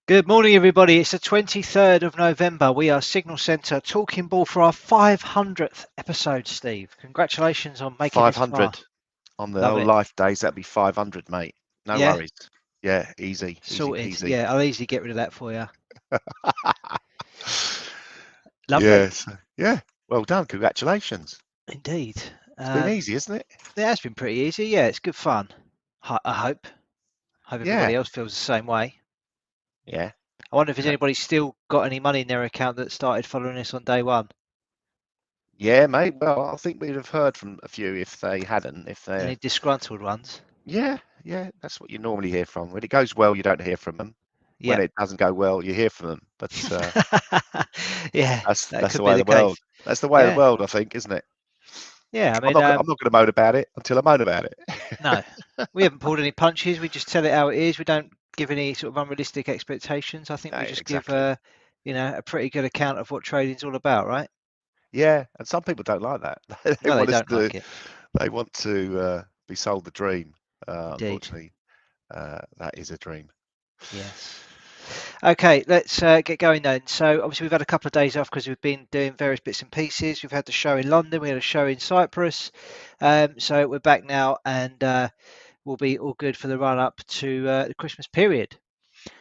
Good morning, everybody. It's the 23rd of November. We are Signal Centre Talking Ball for our 500th episode, Steve. Congratulations on making this far. 500 on the Love old it. life days. That'd be 500, mate. No Yeah, worries. Yeah, easy, easy sorted. peasy. Yeah, I'll easily get rid of that for you. Lovely. Yes. Yeah. Well done. Congratulations. Indeed. It's been Um, easy, isn't it? it has been pretty easy. Yeah, it's good fun. I hope. Hope Yeah. everybody else feels the same way. Yeah. I wonder if there's Yeah. anybody still got any money in their account that started following us on day one. Yeah, mate. Well, I think we'd have heard from a few if they hadn't. If Any they're, disgruntled ones? yeah, yeah, that's what you normally hear from. When it goes well, you don't hear from them. When Yep. it doesn't go well, you hear from them. But Yeah, that that's could the be way of the the world. case. That's the way of the Yeah. world, I think, isn't it? Yeah, I I'm mean, not. I'm not going to moan about it until I moan about it. no, we haven't pulled any punches. We just tell it how it is. We don't give any sort of unrealistic expectations. I think No, we just give exactly. a pretty good account of what trading's all about, right? Yeah, and some people don't like that. They No, they want us don't to. like it. They want to be sold the dream. Indeed. Unfortunately, that is a dream. Yes. Okay, let's get going then. So obviously we've had a couple of days off because we've been doing various bits and pieces. We've had the show in London. We had a show in Cyprus. So we're back now, and we'll be all good for the run up to the Christmas period.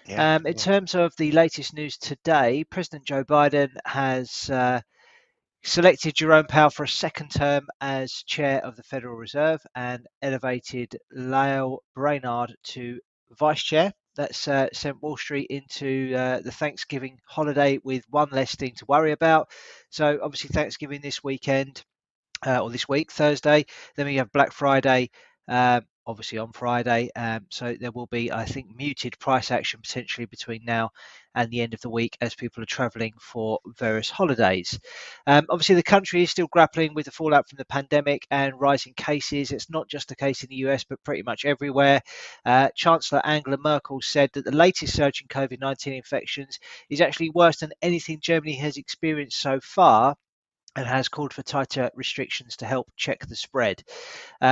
Yeah, In yeah, terms of the latest news today, President Joe Biden has selected Jerome Powell for a second term as chair of the Federal Reserve and elevated Lael Brainard to vice chair. That's sent Wall Street into the Thanksgiving holiday with one less thing to worry about. So, obviously, Thanksgiving this weekend or this week, Thursday. Then we have Black Friday, obviously on Friday. So there will be, I think, muted price action potentially between now and the end of the week as people are travelling for various holidays. Obviously, the country is still grappling with the fallout from the pandemic and rising cases. It's not just the case in the US, but pretty much everywhere. Chancellor Angela Merkel said that the latest surge in COVID-19 infections is actually worse than anything Germany has experienced so far, and has called for tighter restrictions to help check the spread.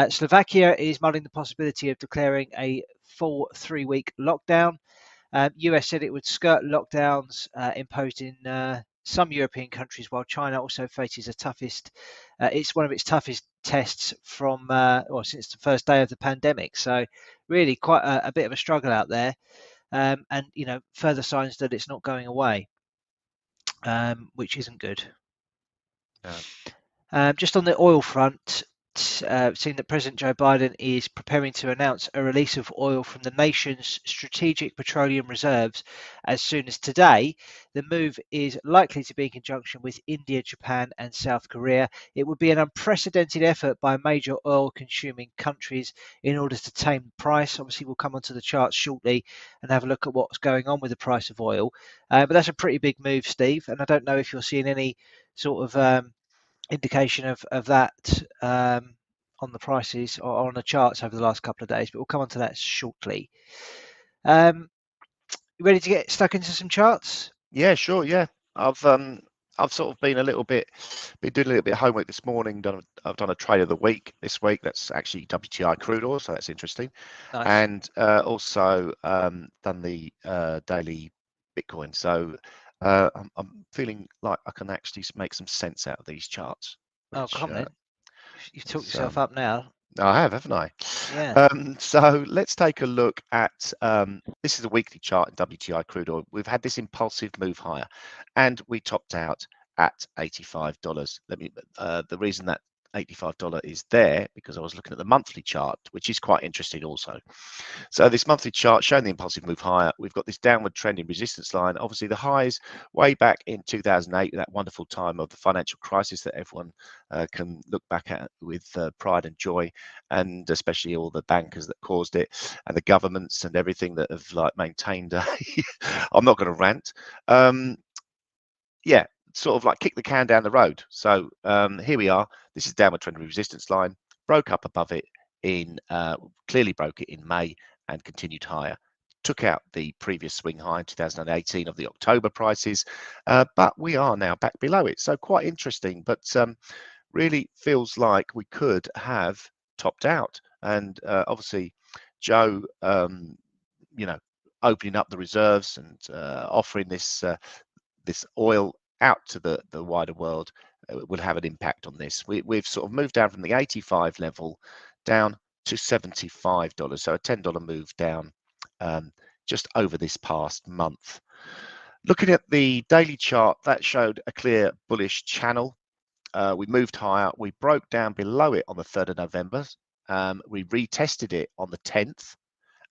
Slovakia is mulling the possibility of declaring a full 3-week lockdown. US said it would skirt lockdowns imposed in some European countries, while China also faces it's one of its toughest tests from since the first day of the pandemic. So really quite a bit of a struggle out there, and further signs that it's not going away, which isn't good. yeah. Just on the oil front, seeing that President Joe Biden is preparing to announce a release of oil from the nation's strategic petroleum reserves as soon as today. The move is likely to be in conjunction with India, Japan, and South Korea. It would be an unprecedented effort by major oil consuming countries in order to tame the price. Obviously, we'll come onto the charts shortly and have a look at what's going on with the price of oil. But that's a pretty big move, Steve. And I don't know if you're seeing any sort of indication of that on the prices or on the charts over the last couple of days, but we'll come on to that shortly. Um, you ready to get stuck into some charts? Yeah, sure. Yeah, I've I've sort of been doing a little bit of homework this morning. I've done a trade of the week this week. That's actually WTI crude oil, so that's interesting. Nice. And also done the daily Bitcoin. So I'm feeling like I can actually make some sense out of these charts, Oh, which come then. You've talked is yourself up now. I have, haven't I? Yeah. So let's take a look at this is a weekly chart in WTI crude oil. We've had this impulsive move higher, and we topped out at $85. The reason that $85 is there because I was looking at the monthly chart, which is quite interesting also. So this monthly chart showing the impulsive move higher. We've got this downward trending resistance line. Obviously, the highs way back in 2008, that wonderful time of the financial crisis that everyone can look back at with pride and joy, and especially all the bankers that caused it, and the governments and everything that have like maintained. I'm not going to rant. Yeah, sort of like kick the can down the road. So here we are. This is downward trending resistance line. Broke up above it clearly broke it in May and continued higher. Took out the previous swing high in 2018 of the October prices, but we are now back below it. So quite interesting, but really feels like we could have topped out. And obviously, Joe, you know, opening up the reserves and offering this this oil out to the wider world will have an impact on this. We've sort of moved down from the 85 level down to $75, so a $10 move down just over this past month. Looking at the daily chart, that showed a clear bullish channel. We moved higher. We broke down below it on the 3rd of November. We retested it on the 10th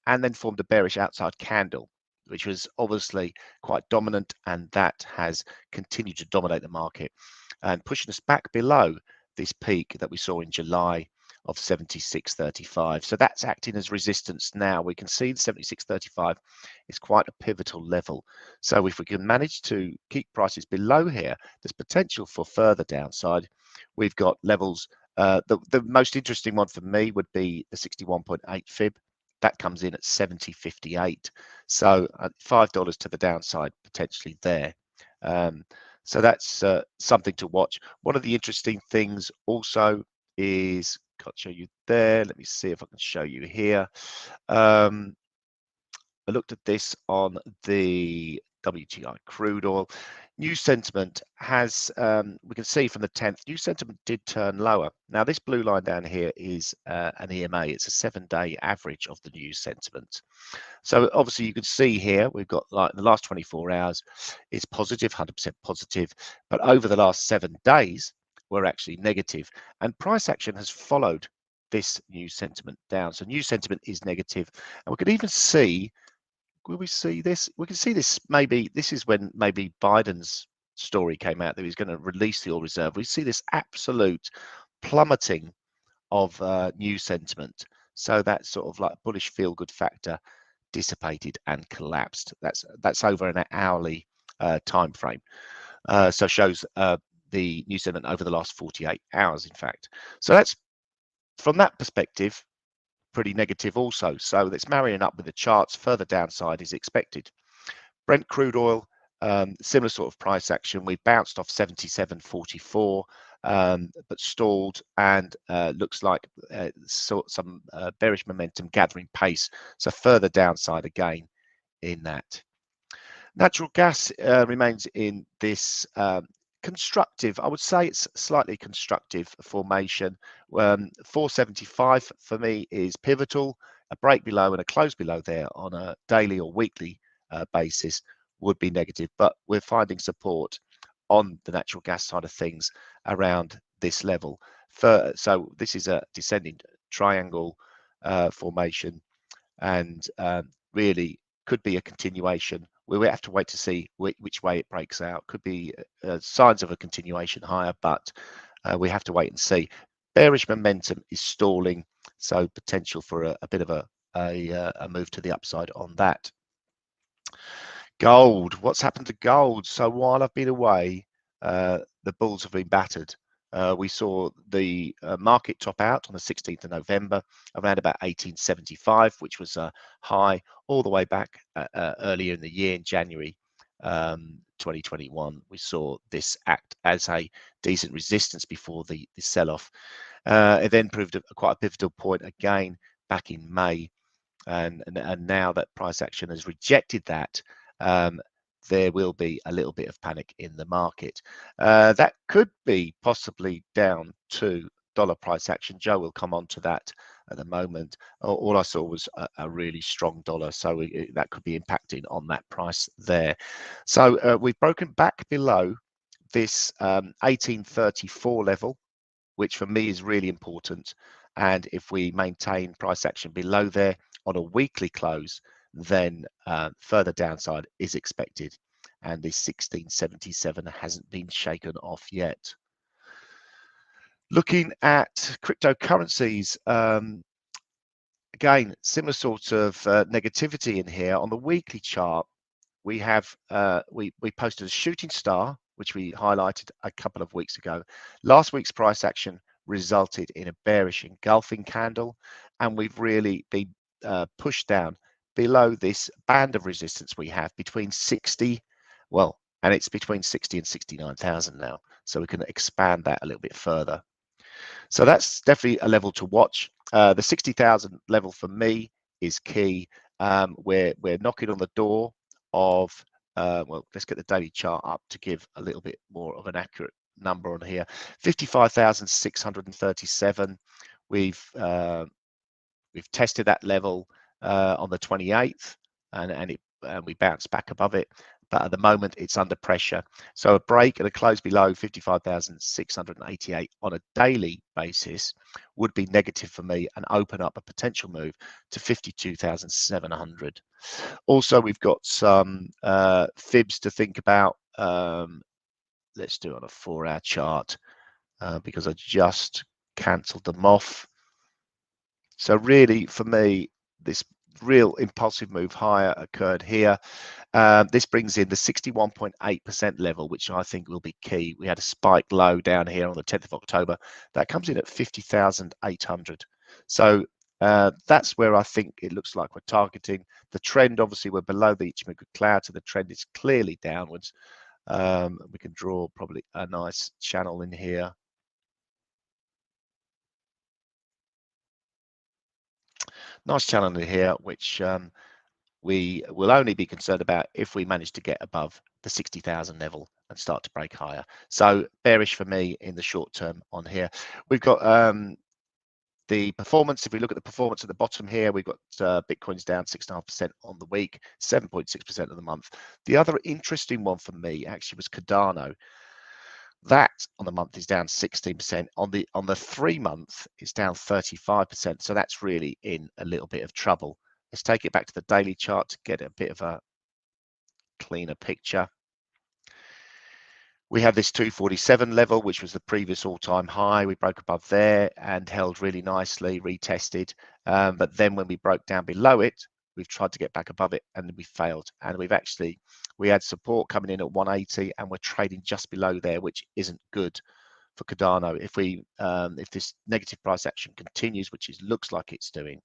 and then formed a bearish outside candle, which was obviously quite dominant, and that has continued to dominate the market and pushing us back below this peak that we saw in July of 76.35. So that's acting as resistance now. We can see the 76.35 is quite a pivotal level. So if we can manage to keep prices below here, there's potential for further downside. We've got levels. The most interesting one for me would be the 61.8 fib. That comes in at 70.58. So $5 to the downside potentially there. So that's something to watch. One of the interesting things also is, can't show you there. Let me see if I can show you here. I looked at this on the WTI crude oil. New sentiment has, we can see from the 10th, new sentiment did turn lower. Now this blue line down here is an EMA. It's a 7-day average of the new sentiment. So obviously you can see here, we've got like the last 24 hours is positive, 100% positive, but over the last 7 days, we're actually negative, and price action has followed this new sentiment down. So new sentiment is negative, and we could even see, will we see this? We can see this, maybe this is when maybe Biden's story came out that he's going to release the oil reserve. We see this absolute plummeting of new sentiment. So that sort of like bullish feel good factor dissipated and collapsed. That's over an hourly time frame. So shows the new sentiment over the last 48 hours, in fact. So that's, from that perspective, pretty negative also. So that's marrying up with the charts. Further downside is expected. Brent crude oil, similar sort of price action. We bounced off 77.44, but stalled, and looks like some bearish momentum gathering pace. So further downside again in that. Natural gas remains in this constructive, I would say it's slightly constructive formation. 475 for me is pivotal. A break below and a close below there on a daily or weekly basis would be negative, but we're finding support on the natural gas side of things around this level. So this is a descending triangle formation, and really could be a continuation. We have to wait to see which way it breaks out. Could be signs of a continuation higher, but we have to wait and see. Bearish momentum is stalling, so potential for a bit of a move to the upside on that. Gold, what's happened to gold? So while I've been away, the bulls have been battered. We saw the market top out on the 16th of November around about 1875, which was a high all the way back earlier in the year in January 2021. We saw this act as a decent resistance before the sell-off. It then proved quite a pivotal point again back in May, and now that price action has rejected that, there will be a little bit of panic in the market. That could be possibly down to dollar price action. Joe will come on to that at the moment. All I saw was a really strong dollar, so that could be impacting on that price there. So we've broken back below this 1834 level, which for me is really important. And if we maintain price action below there on a weekly close, then further downside is expected, and this 1677 hasn't been shaken off yet. Looking at cryptocurrencies, again, similar sort of negativity in here. On the weekly chart, we have we posted a shooting star, which we highlighted a couple of weeks ago. Last week's price action resulted in a bearish engulfing candle, and we've really been pushed down below this band of resistance we have between 60, well, and it's between 60 and 69,000 now, so we can expand that a little bit further. So that's definitely a level to watch. The 60,000 level for me is key, we're knocking on the door of well, let's get the daily chart up to give a little bit more of an accurate number on here. 55,637. We've tested that level on the 28th, and we bounced back above it. But at the moment, it's under pressure. So a break and a close below 55,688 on a daily basis would be negative for me and open up a potential move to 52,700. Also, we've got some fibs to think about. Let's do it on a 4-hour chart because I just cancelled them off. So really, for me, this real impulsive move higher occurred here. This brings in the 61.8% level, which I think will be key. We had a spike low down here on the 10th of October. That comes in at 50,800. So that's where I think it looks like we're targeting. The trend, obviously, we're below the Ichimoku cloud, so the trend is clearly downwards. We can draw probably a nice channel in here. Nice channel in here, which we will only be concerned about if we manage to get above the 60,000 level and start to break higher. So bearish for me in the short term on here. We've got the performance. If we look at the performance at the bottom here, we've got Bitcoin's down 6.5% on the week, 7.6% of the month. The other interesting one for me actually was Cardano. That on the month is down 16%. On the 3 month, it's down 35%. So that's really in a little bit of trouble. Let's take it back to the daily chart to get a bit of a cleaner picture. We had this 247 level, which was the previous all-time high. We broke above there and held really nicely, retested. But then when we broke down below it, we've tried to get back above it and we failed. And we had support coming in at 180 and we're trading just below there, which isn't good for Cardano. If this negative price action continues, which it looks like it's doing,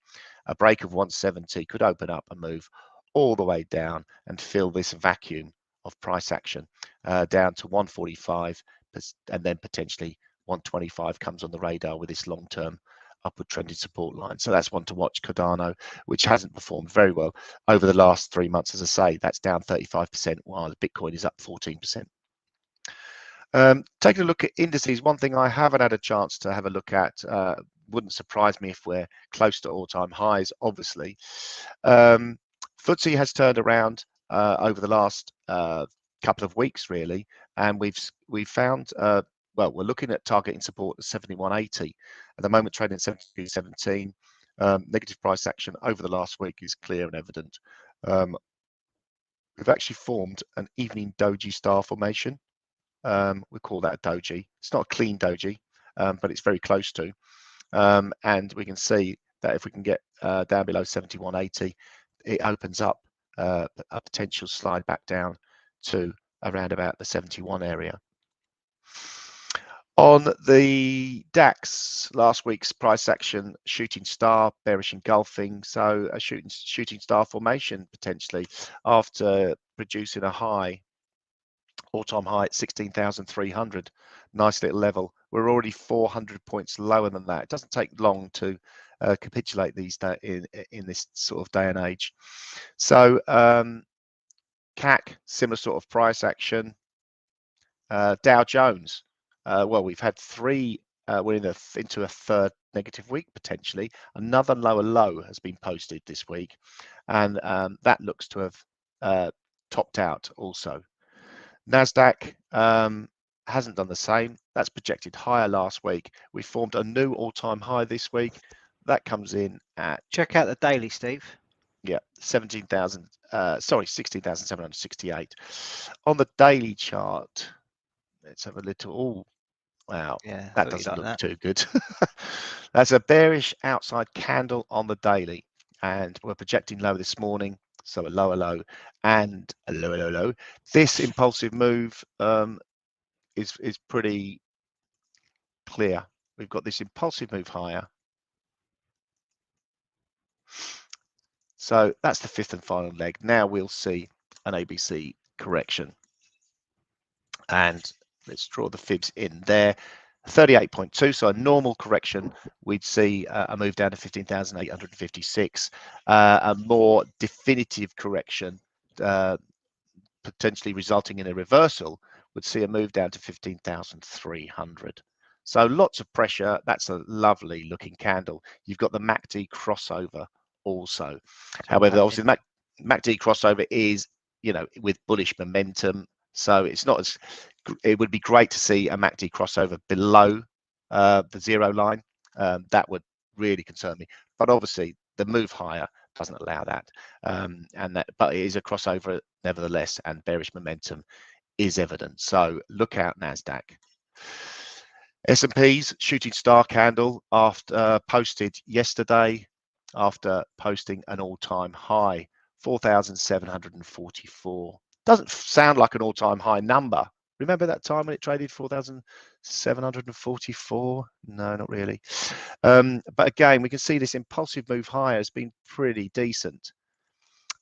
a break of 170 could open up and move all the way down and fill this vacuum of price action down to 145, and then potentially 125 comes on the radar with this long-term upward trending support line. So that's one to watch. Cardano, which hasn't performed very well over the last 3 months, as I say, that's down 35%, while the Bitcoin is up 14%. Taking a look at indices, one thing I haven't had a chance to have a look at, wouldn't surprise me if we're close to all-time highs, obviously. FTSE has turned around over the last couple of weeks, really, and we've found, well, we're looking at targeting support at 71.80. At the moment, trading at 72.17. Negative price action over the last week is clear and evident. We've actually formed an evening doji star formation. We call that a doji. It's not a clean doji, but it's very close to. And we can see that if we can get down below 71.80, it opens up a potential slide back down to around about the 71 area. On the DAX, last week's price action, shooting star, bearish engulfing, so a shooting star formation potentially after producing a high, all-time high at 16,300. Nice little level. We're already 400 points lower than that. It doesn't take long to capitulate these in this sort of day and age. So CAC, similar sort of price action. Dow Jones, well, we've had 3, we're into a third negative week potentially. Another lower low has been posted this week, and that looks to have topped out also. Nasdaq hasn't done the same. That's projected higher last week. We formed a new all-time high this week. That comes in at, check out the daily, Steve. Yeah, 16,768. On the daily chart, let's have a little. Wow, Yeah, that doesn't like look too good. That's a bearish outside candle on the daily, and we're projecting low this morning, so a lower low and a lower low. This impulsive move is pretty clear. We've got this impulsive move higher. So that's the 5th and final leg. Now we'll see an ABC correction. And let's draw the fibs in there. 38.2. So a normal correction, we'd see a move down to 15,856. A more definitive correction, potentially resulting in a reversal, would see a move down to 15,300. So lots of pressure. That's a lovely looking candle. You've got the MACD crossover also. However, obviously the MACD crossover is, with bullish momentum. So it's not as, it would be great to see a MACD crossover below the zero line. That would really concern me. But obviously the move higher doesn't allow that. But it is a crossover nevertheless, and bearish momentum is evident. So look out, NASDAQ. S&P's shooting star candle after posted yesterday, after posting an all-time high, 4,744. Doesn't sound like an all-time high number. Remember that time when it traded 4,744? No, not really. But again, we can see this impulsive move higher has been pretty decent.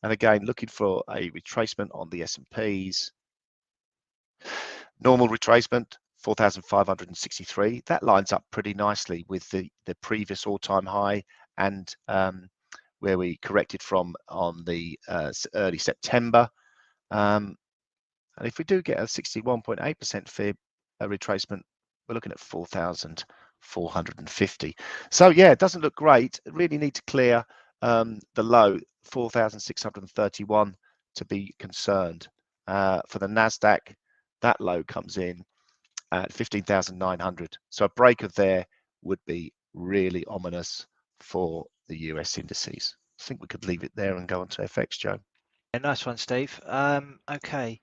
And again, looking for a retracement on the S&Ps. Normal retracement, 4,563. That lines up pretty nicely with the previous all-time high and where we corrected from on the early September. And if we do get a 61.8% fib retracement, we're looking at 4,450. So yeah, it doesn't look great. Really need to clear the low 4,631 to be concerned. For the NASDAQ, that low comes in at 15,900. So a break of there would be really ominous for the US indices. I think we could leave it there and go on to FX, Joe. Yeah, nice one, Steve. Okay.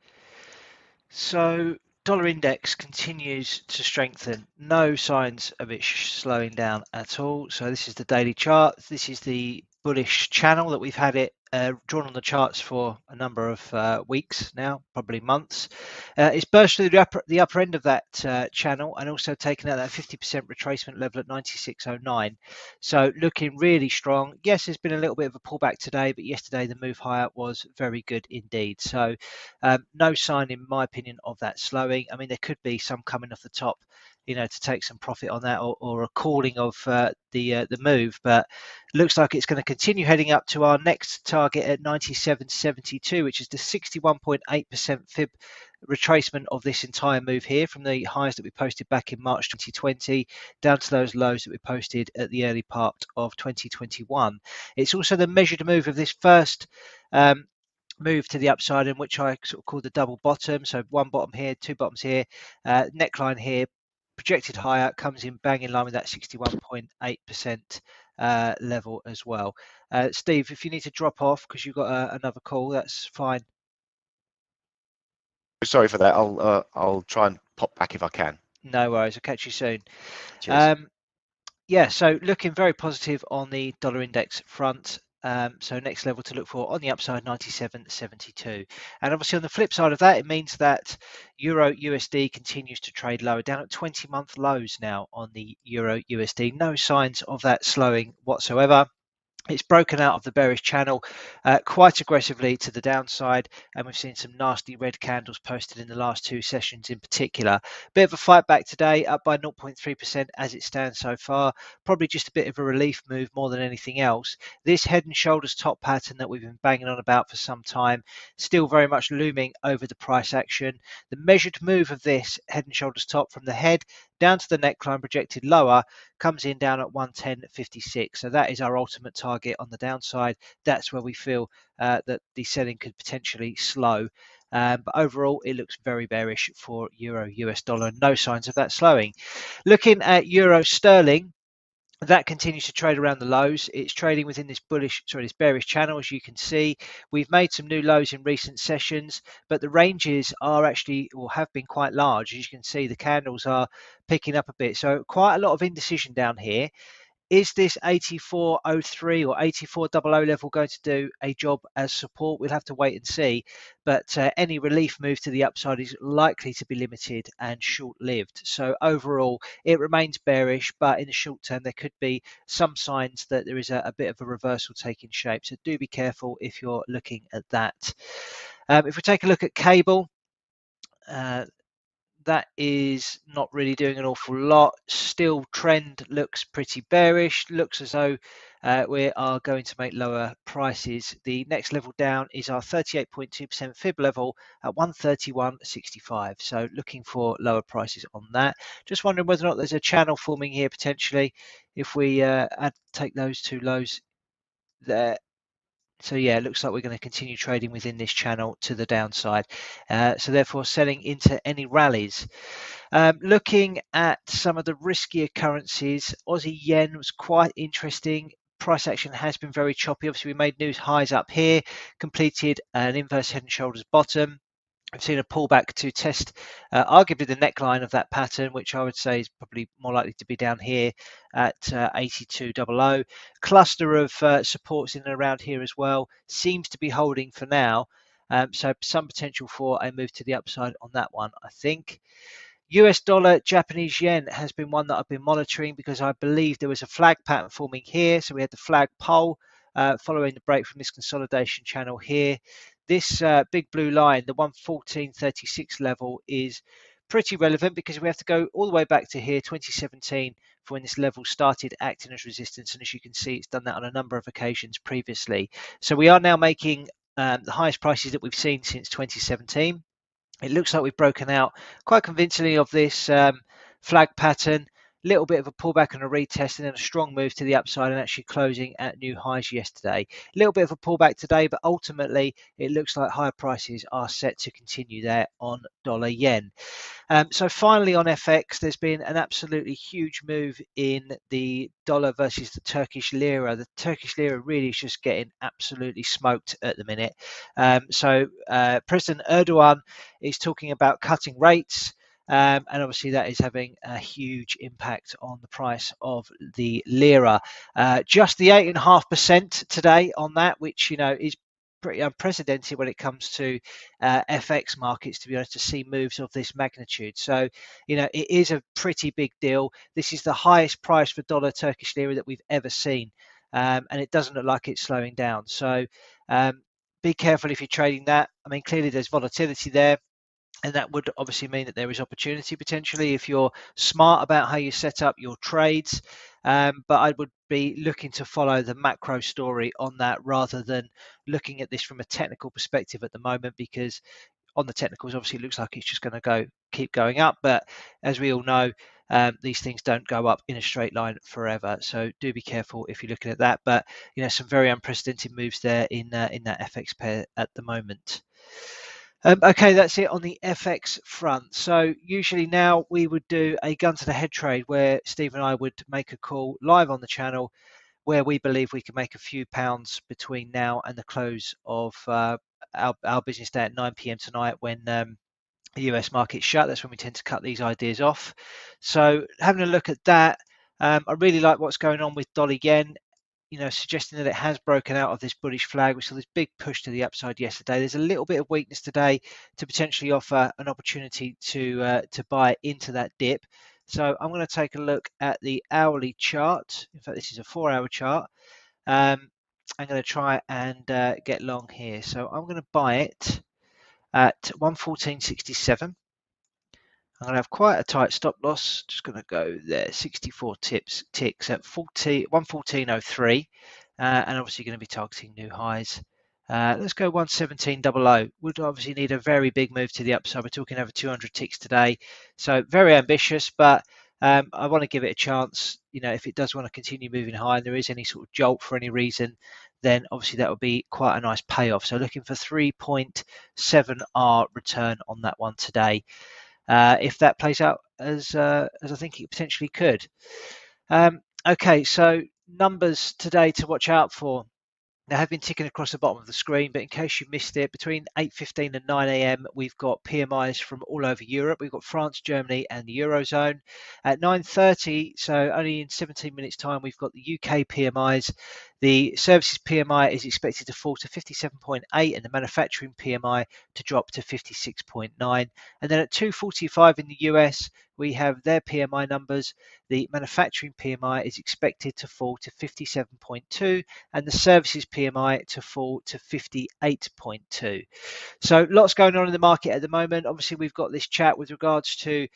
So dollar index continues to strengthen. No signs of it slowing down at all. So this is the daily chart. This is the bullish channel that we've had it drawn on the charts for a number of weeks now, probably months. It's burst through the upper end of that channel and also taken out that 50% retracement level at 96.09. So looking really strong. Yes, there's been a little bit of a pullback today, but yesterday the move higher was very good indeed. So no sign, in my opinion, of that slowing. I mean, there could be some coming off the top, to take some profit on that, or a calling of the move, but looks like it's going to continue heading up to our next target at 97.72, which is the 61.8% fib retracement of this entire move here, from the highs that we posted back in March 2020 down to those lows that we posted at the early part of 2021. It's also the measured move of this first move to the upside, in which I sort of call the double bottom. So one bottom here, two bottoms here, neckline here, projected higher, comes in bang in line with that 61.8% level as well. Steve, if you need to drop off because you've got another call, that's fine. Sorry for that. I'll try and pop back if I can. No worries. I'll catch you soon. Cheers. Yeah, so looking very positive on the dollar index front. So next level to look for on the upside, 97.72. And obviously on the flip side of that, it means that Euro USD continues to trade lower, down at 20-month lows now on the Euro USD. No signs of that slowing whatsoever. It's broken out of the bearish channel quite aggressively to the downside, and we've seen some nasty red candles posted in the last two sessions in particular. Bit of a fight back today, up by 0.3% as it stands so far. Probably just a bit of a relief move more than anything else. This head and shoulders top pattern that we've been banging on about for some time, still very much looming over the price action. The measured move of this head and shoulders top from the head down to the neckline projected lower comes in down at 110.56. So that is our ultimate target on the downside. That's where we feel that the selling could potentially slow. But overall, it looks very bearish for Euro US dollar. No signs of that slowing. Looking at Euro sterling, that continues to trade around the lows. It's trading within this this bearish channel, as you can see. We've made some new lows in recent sessions, but the ranges are actually, or have been, quite large. As you can see, the candles are picking up a bit. So quite a lot of indecision down here. Is this 84.03 or 84.00 level going to do a job as support? We'll have to wait and see. But any relief move to the upside is likely to be limited and short-lived. So overall, it remains bearish, but in the short term, there could be some signs that there is a bit of a reversal taking shape. So do be careful if you're looking at that. If we take a look at cable, that is not really doing an awful lot. Still, trend looks pretty bearish. Looks as though we are going to make lower prices. The next level down is our 38.2% fib level at 131.65. So looking for lower prices on that. Just wondering whether or not there's a channel forming here potentially if we take those two lows there. So yeah, it looks like we're going to continue trading within this channel to the downside. So therefore selling into any rallies. Looking at some of the riskier currencies, Aussie yen was quite interesting. Price action has been very choppy. Obviously, we made new highs up here, completed an inverse head and shoulders bottom. I've seen a pullback to test arguably the neckline of that pattern, which I would say is probably more likely to be down here at 82.00. Cluster of supports in and around here as well. Seems to be holding for now. So some potential for a move to the upside on that one, I think. US dollar, Japanese yen has been one that I've been monitoring because I believe there was a flag pattern forming here. So we had the flag pole following the break from this consolidation channel here. This big blue line, the 114.36 level, is pretty relevant because we have to go all the way back to here, 2017, for when this level started acting as resistance. And as you can see, it's done that on a number of occasions previously. So we are now making the highest prices that we've seen since 2017. It looks like we've broken out quite convincingly of this flag pattern. Little bit of a pullback and a retest, and then a strong move to the upside and actually closing at new highs yesterday. A little bit of a pullback today, but ultimately it looks like higher prices are set to continue there on dollar yen. So finally on FX, there's been an absolutely huge move in the dollar versus the Turkish lira. The Turkish lira really is just getting absolutely smoked at the minute. So President Erdogan is talking about cutting rates. And obviously that is having a huge impact on the price of the lira. Just the 8.5% today on that, which is pretty unprecedented when it comes to FX markets, to be honest, to see moves of this magnitude. So it is a pretty big deal. This is the highest price for dollar Turkish lira that we've ever seen, and it doesn't look like it's slowing down. So be careful if you're trading that. I mean, clearly there's volatility there, and that would obviously mean that there is opportunity potentially if you're smart about how you set up your trades. But I would be looking to follow the macro story on that rather than looking at this from a technical perspective at the moment, because on the technicals, obviously it looks like it's just going to keep going up. But as we all know, these things don't go up in a straight line forever. So do be careful if you're looking at that. But some very unprecedented moves there in that FX pair at the moment. Okay, that's it on the FX front. So usually now we would do a gun to the head trade where Steve and I would make a call live on the channel where we believe we can make a few pounds between now and the close of our business day at 9 p.m. tonight when the US market shut. That's when we tend to cut these ideas off. So having a look at that, I really like what's going on with dollar yen. Suggesting that it has broken out of this bullish flag. We saw this big push to the upside yesterday. There's a little bit of weakness today to potentially offer an opportunity to buy into that dip. So I'm going to take a look at the hourly chart. In fact, this is a 4-hour chart. I'm going to try and get long here. So I'm going to buy it at 114.67. I'm going to have quite a tight stop loss. Just going to go there, 64 ticks at 114.03, and obviously going to be targeting new highs. Let's go 117.00. Would obviously need a very big move to the upside. We're talking over 200 ticks today, so very ambitious. But I want to give it a chance. If it does want to continue moving high, and there is any sort of jolt for any reason, then obviously that would be quite a nice payoff. So looking for 3.7R return on that one today. If that plays out as I think it potentially could. Okay, so numbers today to watch out for. They have been ticking across the bottom of the screen, but in case you missed it, between 8:15 and 9 a.m. we've got PMIs from all over Europe. We've got France, Germany, and the Eurozone. At 9:30, so only in 17 minutes' time, we've got the UK PMIs. The services PMI is expected to fall to 57.8 and the manufacturing PMI to drop to 56.9. And then at 2:45 in the US, we have their PMI numbers. The manufacturing PMI is expected to fall to 57.2 and the services PMI to fall to 58.2. So lots going on in the market at the moment. Obviously, we've got this chat with regards to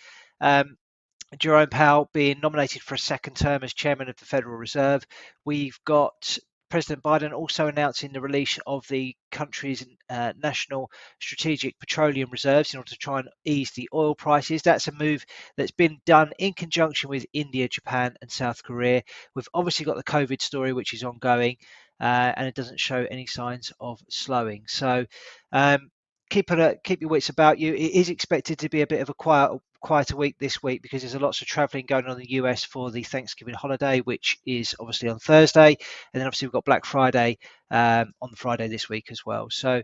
Jerome Powell being nominated for a second term as chairman of the Federal Reserve. We've got President Biden also announcing the release of the country's national strategic petroleum reserves in order to try and ease the oil prices. That's a move that's been done in conjunction with India, Japan, and South Korea. We've obviously got the COVID story, which is ongoing, and it doesn't show any signs of slowing. So keep your wits about you. It is expected to be a bit of a quieter week this week because there's lots of traveling going on in the US for the Thanksgiving holiday, which is obviously on Thursday, and then obviously we've got Black Friday on the Friday this week as well. So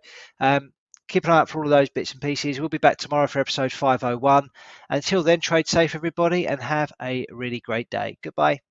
keep an eye out for all of those bits and pieces. We'll be back tomorrow for episode 501. Until then, trade safe, everybody, and have a really great day. Goodbye.